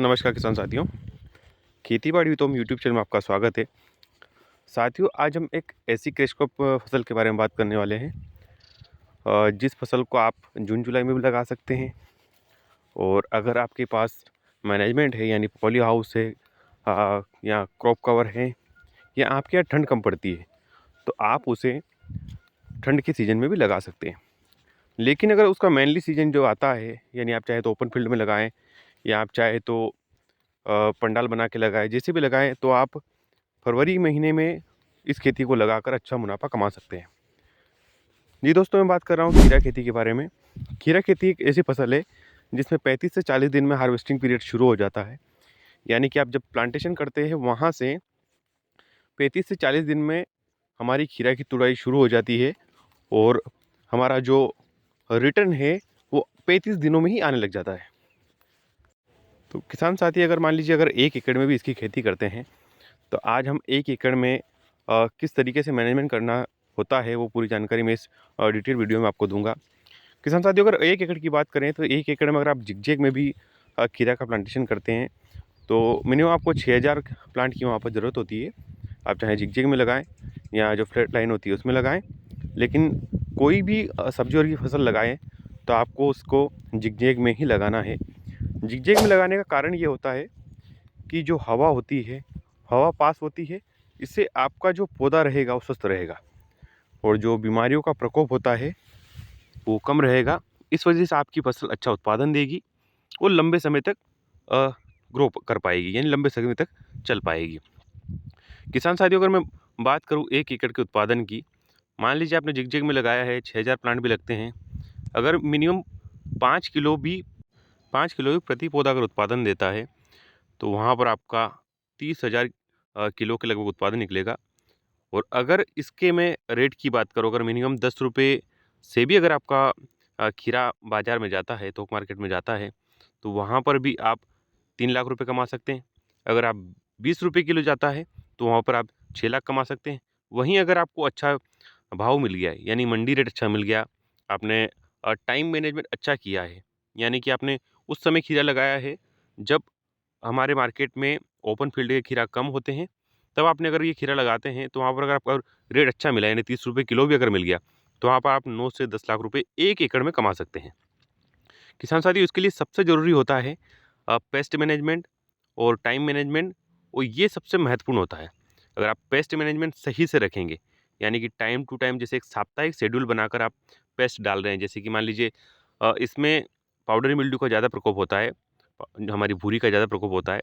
नमस्कार किसान साथियों, खेती बाड़ी तो हम यूट्यूब चैनल में आपका स्वागत है। साथियों, आज हम एक ऐसी कैश क्रॉप फसल के बारे में बात करने वाले हैं जिस फसल को आप जून जुलाई में भी लगा सकते हैं। और अगर आपके पास मैनेजमेंट है यानी पॉली हाउस है या क्रॉप कवर है या आपके यहाँ ठंड कम पड़ती है तो आप उसे ठंड के सीज़न में भी लगा सकते हैं। लेकिन अगर उसका मेनली सीज़न जो आता है यानी आप चाहे तो ओपन फील्ड में लगाएं या आप चाहे तो पंडाल बना के लगाएं, जैसे भी लगाएं, तो आप फरवरी महीने में इस खेती को लगाकर अच्छा मुनाफा कमा सकते हैं। जी दोस्तों, मैं बात कर रहा हूँ खीरा खेती के बारे में। खीरा खेती एक ऐसी फसल है जिसमें 35 से 40 दिन में हार्वेस्टिंग पीरियड शुरू हो जाता है। यानी कि आप जब प्लांटेशन करते हैं वहाँ से 35 से 40 दिन में हमारी खीरा की तुड़ाई शुरू हो जाती है और हमारा जो रिटर्न है वो 35 दिनों में ही आने लग जाता है। तो किसान साथी, अगर मान लीजिए अगर 1 एकड़ में भी इसकी खेती करते हैं तो आज हम 1 एकड़ में किस तरीके से मैनेजमेंट करना होता है वो पूरी जानकारी मैं इस डिटेल वीडियो में आपको दूंगा। किसान साथियों, अगर 1 एकड़ की बात करें तो 1 एकड़ में अगर आप जिगजैग में भी खीरा का प्लांटेशन करते हैं तो मिनिमम आपको 6000 प्लांट की वहाँ पर ज़रूरत होती है। आप चाहे जिगजैग में लगाएं या जो फ्लैट लाइन होती है उसमें लगाएं, लेकिन कोई भी सब्जी और की फसल लगाएं तो आपको उसको जिगजैग में ही लगाना है। जिगजैग में लगाने का कारण ये होता है कि जो हवा होती है, हवा पास होती है, इससे आपका जो पौधा रहेगा वो स्वस्थ रहेगा और जो बीमारियों का प्रकोप होता है वो कम रहेगा। इस वजह से आपकी फसल अच्छा उत्पादन देगी और लंबे समय तक ग्रो कर पाएगी, यानी लंबे समय तक चल पाएगी। किसान साथियों, अगर मैं बात करूँ 1 एकड़ के उत्पादन की, मान लीजिए आपने जिगजैग में लगाया है, 6000 प्लांट भी लगते हैं। अगर मिनिमम 5 किलो भी 5 किलो भी प्रति पौधा अगर उत्पादन देता है तो वहाँ पर आपका 30,000 किलो के लगभग उत्पादन निकलेगा। और अगर इसके मैं रेट की बात करूँ, अगर मिनिमम 10 रुपये से भी अगर आपका खीरा बाज़ार में जाता है, थोक मार्केट में जाता है, तो वहाँ पर भी आप 3 लाख रुपए कमा सकते हैं। अगर आप 20 रुपये किलो जाता है, तो वहाँ पर आप 6 लाख कमा सकते हैं। वहीं अगर आपको अच्छा भाव मिल गया है, यानी मंडी रेट अच्छा मिल गया, आपने टाइम मैनेजमेंट अच्छा किया है, यानी कि आपने उस समय खीरा लगाया है जब हमारे मार्केट में ओपन फील्ड के खीरा कम होते हैं, तब आपने अगर ये खीरा लगाते हैं तो वहाँ पर अगर आपका रेट अच्छा मिला, यानी 30 रुपये किलो भी अगर मिल गया, तो वहाँ पर आप 9 से 10 लाख रुपए 1 एकड़ में कमा सकते हैं। किसान साथियों, इसके लिए सबसे ज़रूरी होता है पेस्ट मैनेजमेंट और टाइम मैनेजमेंट, और ये सबसे महत्वपूर्ण होता है। अगर आप पेस्ट मैनेजमेंट सही से रखेंगे, यानी कि टाइम टू टाइम, जैसे एक साप्ताहिक शेड्यूल बनाकर आप पेस्ट डाल रहे हैं, जैसे कि मान लीजिए इसमें पाउडरी मिल्ड्यू का ज़्यादा प्रकोप होता है, हमारी भूरी का ज़्यादा प्रकोप होता है।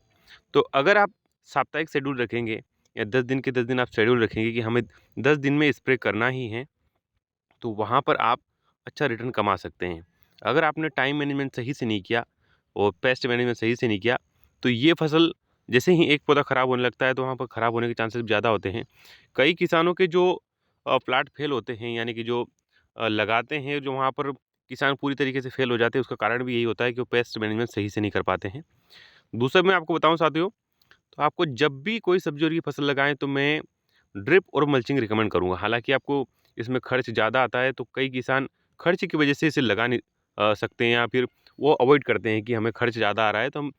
तो अगर आप साप्ताहिक शेड्यूल रखेंगे या 10 दिन के 10 दिन आप शेड्यूल रखेंगे कि हमें 10 दिन में स्प्रे करना ही है, तो वहाँ पर आप अच्छा रिटर्न कमा सकते हैं। अगर आपने टाइम मैनेजमेंट सही से नहीं किया और पेस्ट मैनेजमेंट सही से नहीं किया, तो ये फसल जैसे ही एक पौधा ख़राब होने लगता है तो वहाँ पर ख़राब होने के चांसेस ज़्यादा होते हैं। कई किसानों के जो प्लाट फेल होते हैं, यानी कि जो लगाते हैं, जो वहाँ पर किसान पूरी तरीके से फेल हो जाते हैं, उसका कारण भी यही होता है कि वो पेस्ट मैनेजमेंट सही से नहीं कर पाते हैं। दूसरा मैं आपको बताऊँ साथियों, तो आपको जब भी कोई सब्जी और की फसल लगाएँ तो मैं ड्रिप और मल्चिंग रिकमेंड करूँगा। हालाँकि आपको इसमें खर्च ज़्यादा आता है, तो कई किसान खर्च की वजह से इसे लगा नहीं सकते हैं, या फिर वो अवॉइड करते हैं कि हमें खर्च ज़्यादा आ रहा है तो हम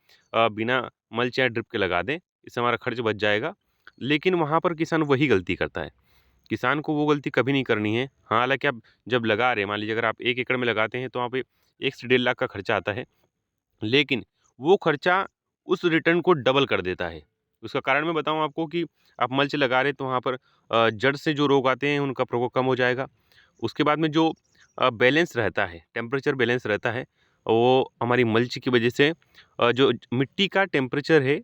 बिना मल्च या ड्रिप के लगा दें, इससे हमारा खर्च बच जाएगा। लेकिन वहाँ पर किसान वही गलती करता है। किसान को वो गलती कभी नहीं करनी है। हाँ, हालाँकि आप जब लगा रहे हैं, मान लीजिए अगर आप 1 एकड़ में लगाते हैं तो वहाँ पे 1 से 1.5 लाख का खर्चा आता है। लेकिन वो खर्चा उस रिटर्न को डबल कर देता है। उसका कारण मैं बताऊँ आपको कि आप मल्च लगा रहे हैं तो वहाँ पर जड़ से जो रोग आते हैं उनका प्रकोप कम हो जाएगा। उसके बाद में जो बैलेंस रहता है, टेम्परेचर बैलेंस रहता है, वो हमारी मल्च की वजह से जो मिट्टी का टेम्परेचर है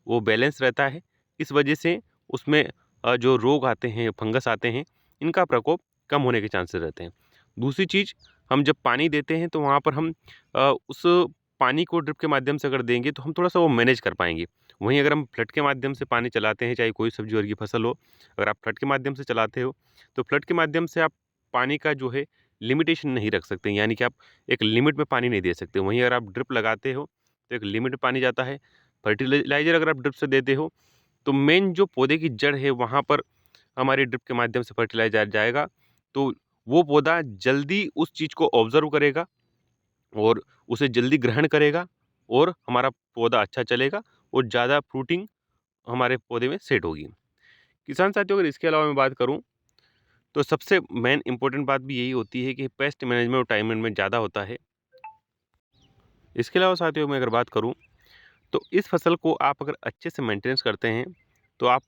वो बैलेंस रहता है। इस वजह से उसमें जो रोग आते हैं, फंगस आते हैं, इनका प्रकोप कम होने के चांसेस रहते हैं। दूसरी चीज़, हम जब पानी देते हैं तो वहाँ पर हम उस पानी को ड्रिप के माध्यम से अगर देंगे तो हम थोड़ा-सा वो मैनेज कर पाएँगे। वहीं अगर हम फ्लड के माध्यम से पानी चलाते हैं, चाहे कोई सब्ज़ी वर्गीय फसल हो, अगर आप फ्लड के माध्यम से चलाते हो, तो फ्लड के माध्यम से आप पानी का जो है लिमिटेशन नहीं रख सकते, यानी कि आप एक लिमिट में पानी नहीं दे सकते। वहीं अगर आप ड्रिप लगाते हो, तो एक लिमिट में पानी जाता है। फर्टिलाइज़र अगर आप ड्रिप से देते हो, तो मेन जो पौधे की जड़ है, वहाँ पर हमारे ड्रिप के माध्यम से फर्टिलाइज़र जाएगा, तो वो पौधा जल्दी उस चीज़ को ऑब्ज़र्व करेगा और उसे जल्दी ग्रहण करेगा और हमारा पौधा अच्छा चलेगा और ज़्यादा फ्रूटिंग हमारे पौधे में सेट होगी। किसान साथियों, अगर इसके अलावा मैं बात करूँ तो सबसे मेन इम्पोर्टेंट बात भी यही होती है कि पेस्ट मैनेजमेंट और टाइम मैनेजमेंट ज़्यादा होता है। इसके अलावा साथियों, मैं अगर बात करूँ तो इस फसल को आप अगर अच्छे से मेंटेनेंस करते हैं तो आप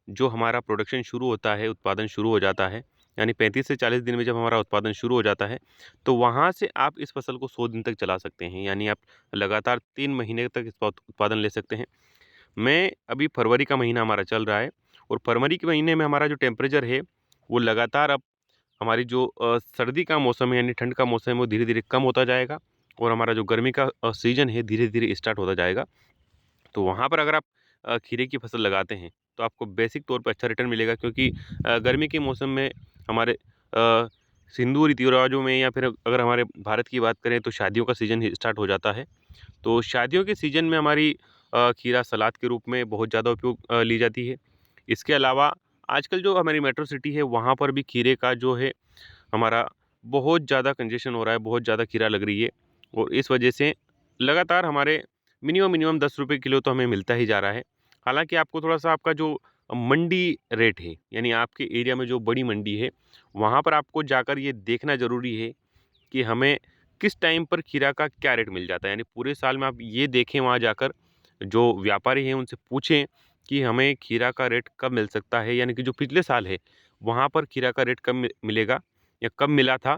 जो हमारा प्रोडक्शन शुरू होता है, उत्पादन शुरू हो जाता है, यानी 35 से 40 दिन में जब हमारा उत्पादन शुरू हो जाता है, तो वहाँ से आप इस फसल को 100 दिन तक चला सकते हैं। यानी आप लगातार 3 महीने तक इसका उत्पादन ले सकते हैं। मैं अभी फरवरी का महीना हमारा चल रहा है और फरवरी के महीने में हमारा जो टेम्परेचर है, वो लगातार अब हमारी जो सर्दी का मौसम है यानी ठंड का मौसम है, वो धीरे-धीरे कम होता जाएगा और हमारा जो गर्मी का सीज़न है, धीरे-धीरे स्टार्ट होता जाएगा। तो वहाँ पर अगर आप खीरे की फसल लगाते हैं तो आपको बेसिक तौर पे अच्छा रिटर्न मिलेगा, क्योंकि गर्मी के मौसम में हमारे हिंदू रीति रिवाजों में या फिर अगर हमारे भारत की बात करें तो शादियों का सीज़न ही स्टार्ट हो जाता है। तो शादियों के सीज़न में हमारी खीरा सलाद के रूप में बहुत ज़्यादा उपयोग ली जाती है। इसके अलावा आजकल जो हमारी मेट्रो सिटी है वहाँ पर भी खीरे का जो है हमारा बहुत ज़्यादा कंजेशन हो रहा है, बहुत ज़्यादा खीरा लग रही है और इस वजह से लगातार हमारे मिनिमम 10 रुपए किलो तो हमें मिलता ही जा रहा है। हालाँकि आपको थोड़ा-सा आपका जो मंडी रेट है, यानी आपके एरिया में जो बड़ी मंडी है, वहाँ पर आपको जाकर ये देखना ज़रूरी है कि हमें किस टाइम पर खीरा का क्या रेट मिल जाता है। यानी पूरे साल में आप ये देखें वहाँ जाकर, जो व्यापारी हैं उनसे पूछें कि हमें खीरा का रेट कब मिल सकता है, यानी कि जो पिछले साल है, वहाँ पर खीरा का रेट कब मिलेगा या कब मिला था।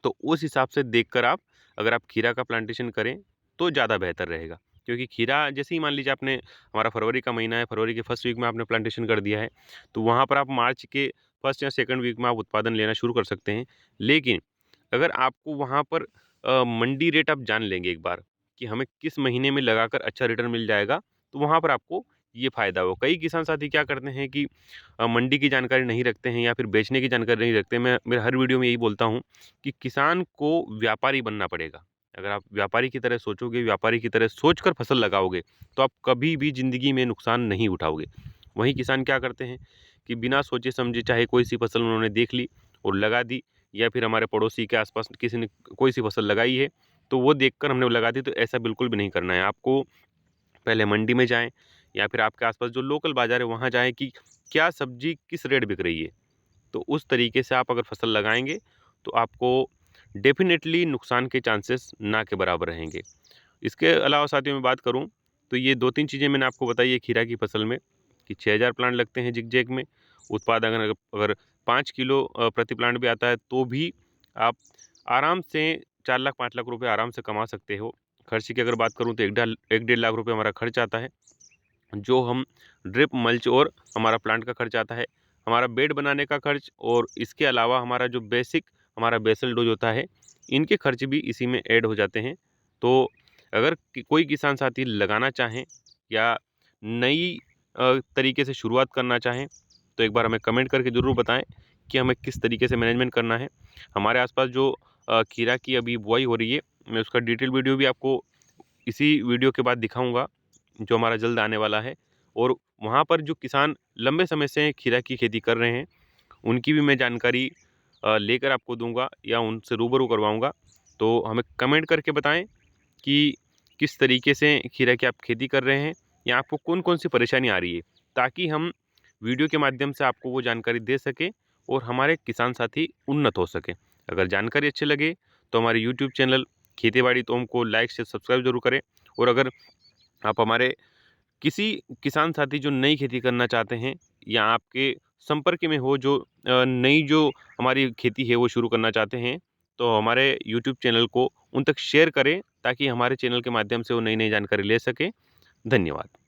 तो उस हिसाब से देखकर आप अगर आप खीरा का प्लांटेशन करें तो ज़्यादा बेहतर रहेगा। क्योंकि खीरा जैसे ही मान लीजिए आपने, हमारा फरवरी का महीना है, फरवरी के फर्स्ट वीक में आपने प्लांटेशन कर दिया है, तो वहाँ पर आप मार्च के फर्स्ट या सेकंड वीक में आप उत्पादन लेना शुरू कर सकते हैं। लेकिन अगर आपको वहाँ पर मंडी रेट आप जान लेंगे एक बार कि हमें किस महीने में लगाकर अच्छा रिटर्न मिल जाएगा, तो वहाँ पर आपको ये फ़ायदा हो। कई किसान साथी क्या करते हैं कि मंडी की जानकारी नहीं रखते हैं या फिर बेचने की जानकारी नहीं रखते हैं। मैं मेरे हर वीडियो में यही बोलता हूँ कि किसान को व्यापारी बनना पड़ेगा। अगर आप व्यापारी की तरह सोचोगे, व्यापारी की तरह सोचकर फसल लगाओगे, तो आप कभी भी ज़िंदगी में नुकसान नहीं उठाओगे। वहीं किसान क्या करते हैं कि बिना सोचे समझे चाहे कोई-सी फसल उन्होंने देख ली और लगा दी, या फिर हमारे पड़ोसी के आस-पास किसी ने कोई-सी फसल लगाई है, तो वो देखकर हमने वो लगा दी, तो ऐसा बिल्कुल भी नहीं करना है। आपको पहले मंडी में जाएँ या फिर आपके आस-पास जो लोकल बाज़ार है वहाँ जाएँ कि क्या सब्ज़ी किस रेट बिक रही है। तो उस तरीके से आप अगर फसल लगाएँगे तो आपको डेफ़िनेटली नुकसान के चांसेस ना के बराबर रहेंगे। इसके अलावा साथियों मैं बात करूँ तो ये 2-3 चीज़ें मैंने आपको बताई है खीरा की फसल में कि 6000 प्लांट लगते हैं ज़िगज़ैग में। उत्पादन अगर अगर 5 किलो प्रति प्लांट भी आता है तो भी आप आराम से 4 लाख 5 लाख रुपए आराम से कमा सकते हो। खर्च की अगर बात करूँ तो 1 डेढ़ लाख रुपए हमारा खर्च आता है। जो हम ड्रिप, मल्च और हमारा प्लांट का खर्च आता है, हमारा बेड बनाने का खर्च और इसके अलावा हमारा जो बेसिक हमारा बेसल डोज़ होता है, इनके खर्च भी इसी में ऐड हो जाते हैं। तो अगर कोई किसान साथी लगाना चाहें या नई तरीके से शुरुआत करना चाहें, तो एक बार हमें कमेंट करके ज़रूर बताएँ कि हमें किस तरीके से मैनेजमेंट करना है। हमारे आसपास जो खीरा की अभी बुआई हो रही है, मैं उसका डिटेल वीडियो भी आपको इसी वीडियो के बाद दिखाऊँगा, जो हमारा जल्द आने वाला है। और वहाँ पर जो किसान लंबे समय से खीरा की खेती कर रहे हैं, उनकी भी मैं जानकारी लेकर आपको दूँगा या उनसे रूबरू करवाऊँगा। तो हमें कमेंट करके बताएँ कि किस तरीके से खीरा की आप खेती कर रहे हैं या आपको कौन-कौन सी परेशानी आ रही है, ताकि हम वीडियो के माध्यम से आपको वो जानकारी दे सकें और हमारे किसान साथी उन्नत हो सकें। अगर जानकारी अच्छी लगे तो हमारे यूट्यूब चैनल खेती-बाड़ी तोम को लाइक, शेयर, सब्सक्राइब ज़रूर करें। और अगर आप हमारे किसी किसान साथी जो नई खेती करना चाहते हैं या आपके संपर्क में हो जो नई जो हमारी खेती है वो शुरू करना चाहते हैं, तो हमारे यूट्यूब चैनल को उन तक शेयर करें ताकि हमारे चैनल के माध्यम से वो नई-नई जानकारी ले सकें। धन्यवाद।